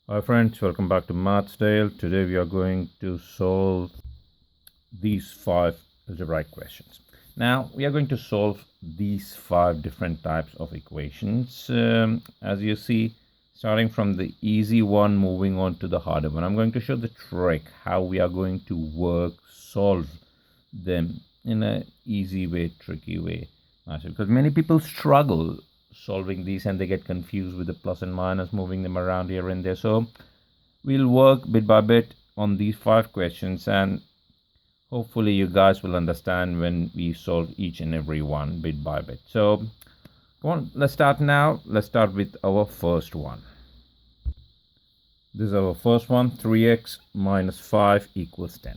Hi friends, welcome back to Maths Tale. Today we are going to solve these 5 algebraic questions. Now we are going to solve these 5 different types of equations. As you see, starting from the easy one, moving on to the harder one. I'm going to show the trick how we are going to solve them in an easy way, tricky way. Because many people struggle solving these and they get confused with the plus and minus, moving them around here and there. So we'll work bit by bit on these 5 questions, and hopefully you guys will understand when we solve each and every one bit by bit. So come on, let's start now. Let's start with our first one. This is our first one. 3x minus 5 equals 10.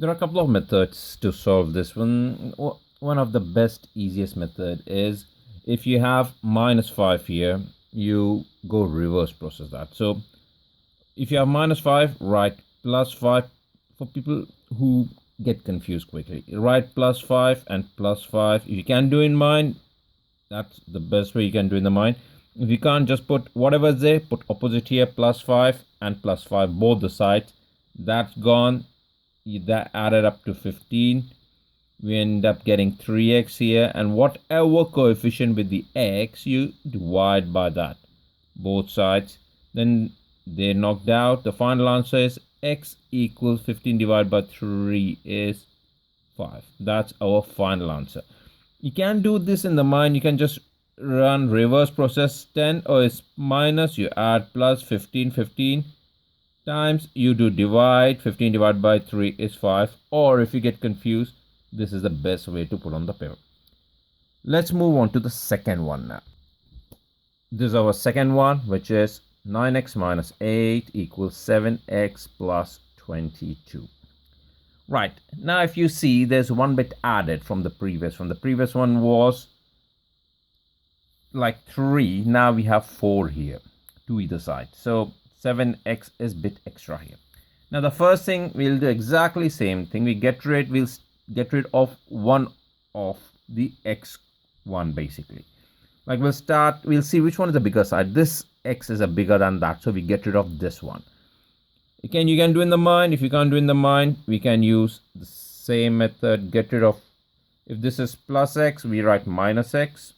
There are a couple of methods to solve this one. One of the best, easiest method is if you have minus 5 here, you go reverse process that. So if you have minus 5, write plus 5. For people who get confused quickly, write plus 5 and plus 5. If you can do in mind, that's the best way you can do in the mind. If you can't, just put whatever's there, put opposite here, plus 5 and plus 5, both the sides. That's gone. That added up to 15. We end up getting 3x here, and whatever coefficient with the x, you divide by that, both sides. Then they're knocked out. The final answer is x equals 15 divided by 3 is 5. That's our final answer. You can do this in the mind. You can just run reverse process. 10 or is minus, you add plus 15 times, you do divide. 15 divided by 3 is 5. Or if you get confused, this is the best way to put on the paper. Let's move on to the second one now. This is our second one, which is 9x minus 8 equals 7x plus 22. Right, now if you see, there's one bit added from the previous one. The previous one was like 3. Now we have 4 here to either side. So 7x is bit extra here. Now the first thing, we'll do exactly same thing. We'll get rid of one of the x1 basically. Like we'll see which one is the bigger side. This x is a bigger than that, so we get rid of this one. You can do in the mind. If you can't do in the mind, we can use the same method. Get rid of, if this is plus x, we write minus x,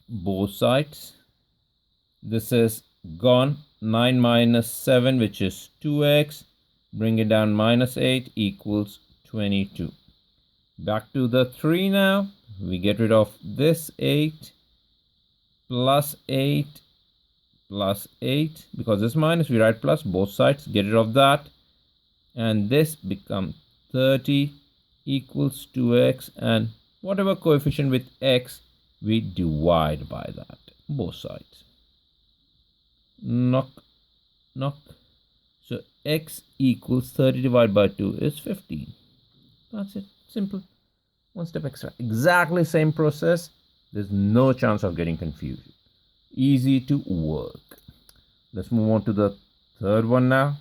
both sides. This is gone. 9 minus 7, which is 2x, bring it down, minus 8 equals 22. Back to the 3 now. We get rid of this 8 plus 8 plus 8, because this minus, we write plus, both sides, get rid of that, and this becomes 30 equals 2x, and whatever coefficient with x, we divide by that, both sides. Knock. So x equals 30 divided by 2 is 15. That's it. Simple. One step extra. Exactly same process. There's no chance of getting confused. Easy to work. Let's move on to the third one now.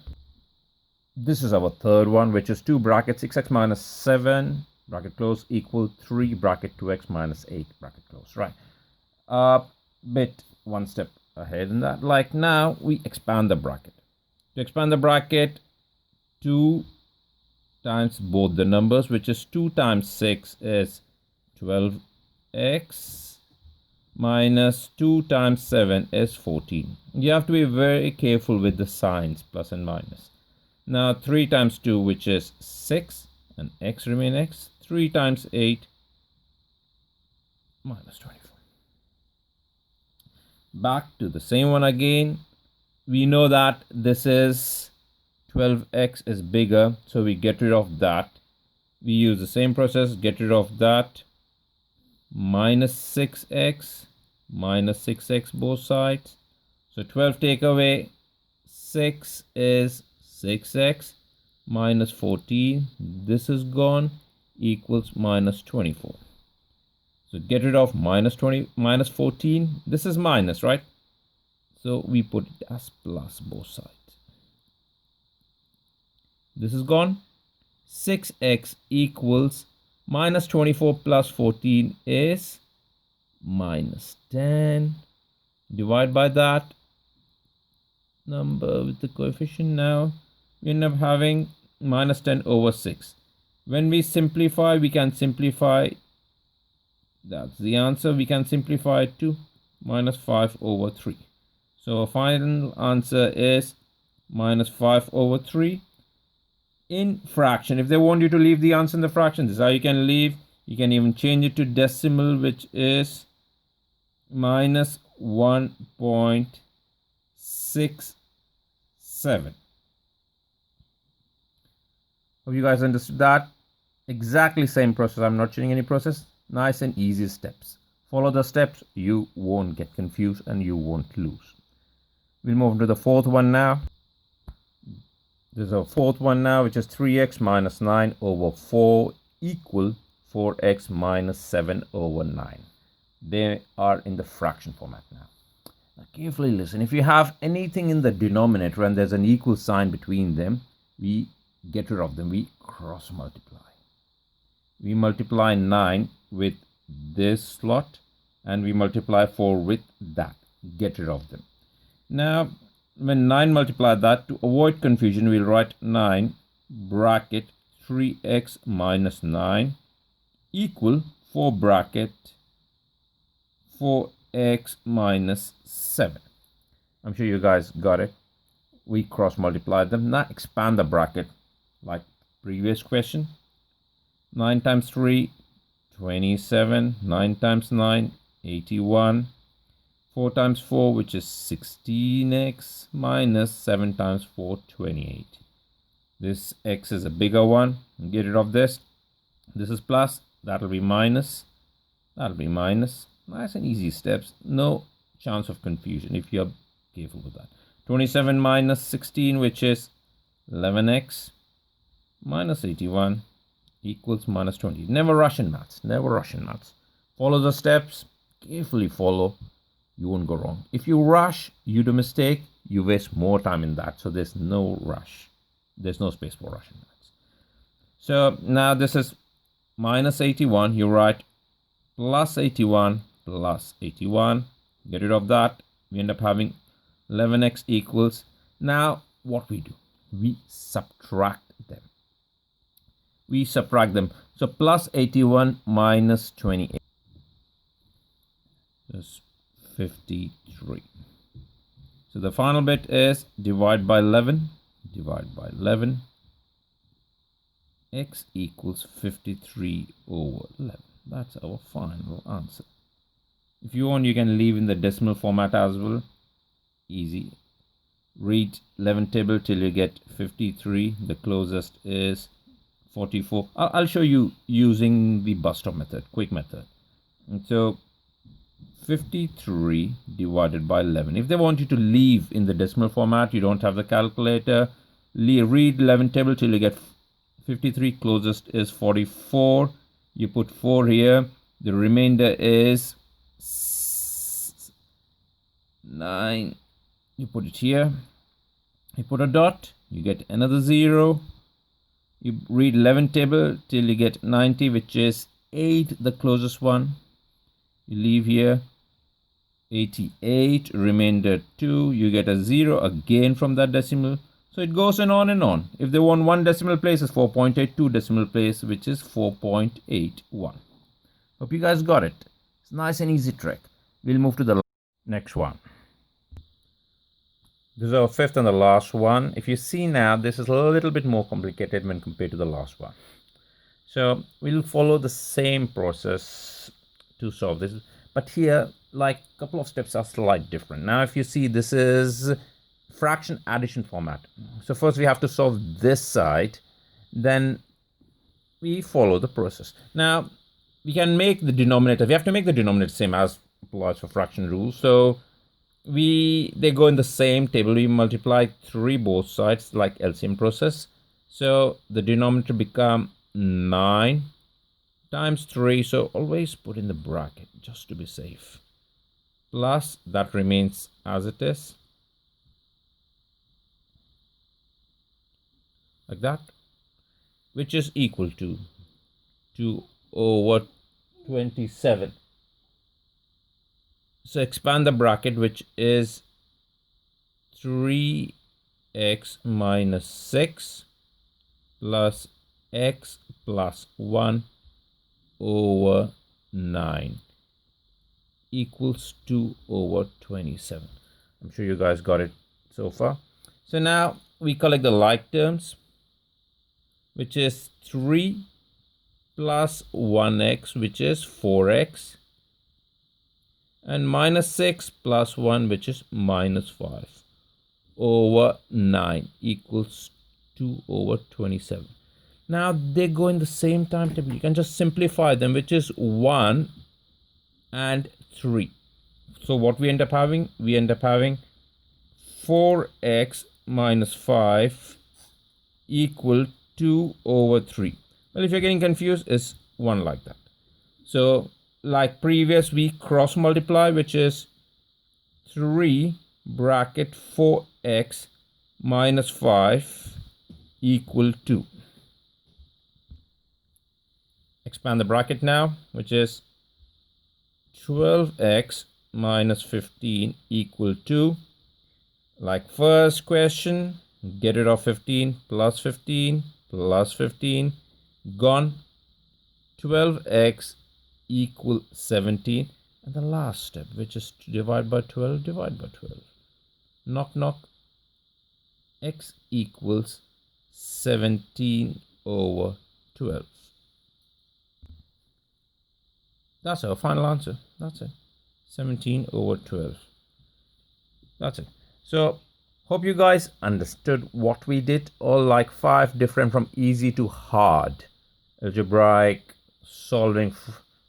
This is our third one, which is 2 bracket 6x minus 7 bracket close equal 3 bracket 2x minus 8 bracket close. Right. Bit one step ahead in that. Like now we expand the bracket. To expand the bracket, 2 times both the numbers, which is 2 times 6 is 12x minus 2 times 7 is 14. You have to be very careful with the signs, plus and minus. Now 3 times 2, which is 6, and x remain x. 3 times 8 minus 24. Back to the same one again. We know that this is 12x is bigger, so we get rid of that. We use the same process, get rid of that. Minus 6x, minus 6x both sides. So 12 take away 6 is 6x minus 14. This is gone, equals minus 24. So get rid of minus 14. This is minus, right? So we put it as plus both sides. This is gone. 6x equals minus 24 plus 14 is minus 10. Divide by that. number with the coefficient now. We end up having minus 10 over 6. When we simplify, we can simplify. That's the answer. We can simplify it to minus 5 over 3. So our final answer is minus 5 over 3 in fraction. If they want you to leave the answer in the fraction, this is how you can leave. You can even change it to decimal, which is minus 1.67. Hope you guys understood that. Exactly same process. I'm not changing any process. Nice and easy steps. Follow the steps. You won't get confused and you won't lose. We'll move on to the fourth one now. There's a fourth one now, which is 3x minus 9 over 4 equal 4x minus 7 over 9. They are in the fraction format now. Now carefully listen. If you have anything in the denominator and there's an equal sign between them, we get rid of them. We cross multiply. We multiply 9 with this slot and we multiply 4 with that. Get rid of them. Now, when 9 multiply that, to avoid confusion, we'll write 9 bracket 3x minus 9 equal 4 bracket 4x minus 7. I'm sure you guys got it. We cross multiply them. Now expand the bracket like previous question. 9 times 3, 27. 9 times 9, 81. 4 times 4, which is 16x, minus 7 times 4, 28. This x is a bigger one. Get rid of this. This is plus. That'll be minus. That'll be minus. Nice and easy steps. No chance of confusion if you're careful with that. 27 minus 16, which is 11x, minus 81 equals minus 20. Never rush in maths. Never rush in maths. Follow the steps. Carefully follow. You won't go wrong. If you rush, you do mistake, you waste more time in that. So there's no rush. There's no space for rush in that. So now this is minus 81. You write plus 81 plus 81. Get rid of that. We end up having 11x equals. Now what we do? We subtract them. We subtract them. So plus 81 minus 28. Just 53. So the final bit is divide by 11. Divide by 11. X equals 53 over 11. That's our final answer. If you want, you can leave in the decimal format as well. Easy. Read 11 table till you get 53. The closest is 44. I'll show you using the bus stop method, quick method. And so 53 divided by 11. If they want you to leave in the decimal format, you don't have the calculator, read 11 table till you get 53. Closest is 44. You put 4 here. The remainder is 9. You put it here. You put a dot. You get another 0. You read 11 table till you get 90, which is 8, the closest one. You leave here 88, remainder 2. You get a 0 again from that decimal. So it goes on and on. If they want one decimal place, it's 4.82 decimal place, which is 4.81. Hope you guys got it. It's a nice and easy trick. We'll move to the next one. This is our fifth and the last one. If you see now, this is a little bit more complicated when compared to the last one. So we'll follow the same process to solve this. But here, like a couple of steps are slightly different. Now, if you see, this is fraction addition format. So first we have to solve this side. Then we follow the process. Now, we can make the denominator. We have to make the denominator same as applies for fraction rules. So they go in the same table. We multiply 3 both sides like LCM process. So the denominator become 9 times 3. So always put in the bracket just to be safe. Plus that remains as it is. Like that. Which is equal to 2 over 27. So expand the bracket, which is 3x minus 6 plus x plus 1 over 9 equals 2 over 27. I'm sure you guys got it so far. So now we collect the like terms, which is 3 plus 1x, which is 4x, and minus 6 plus 1, which is minus 5 over 9 equals 2 over 27. Now they go in the same timetable. You can just simplify them, which is 1 and 3. So what we end up having? We end up having 4x minus 5 equal 2 over 3. Well, if you're getting confused, it's 1 like that. So like previous, we cross multiply, which is 3 bracket 4x minus 5 equal 2. Expand the bracket now, which is 12x minus 15 equal 2. Like first question, get rid of 15 plus 15 plus 15, gone. 12x equal 17. And the last step, which is to divide by 12, divide by 12. Knock knock, x equals 17 over 12. That's our final answer. That's it. 17 over 12. That's it. So hope you guys understood what we did. All like 5 different from easy to hard. Algebraic, solving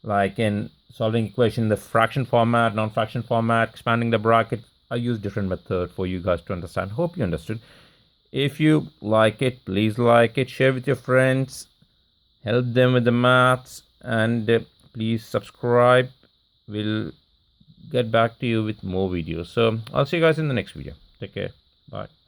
like in solving equation in the fraction format, non-fraction format, expanding the bracket. I use different method for you guys to understand. Hope you understood. If you like it, please like it, share with your friends, help them with the maths, and please subscribe. We'll get back to you with more videos. So I'll see you guys in the next video. Take care. Bye.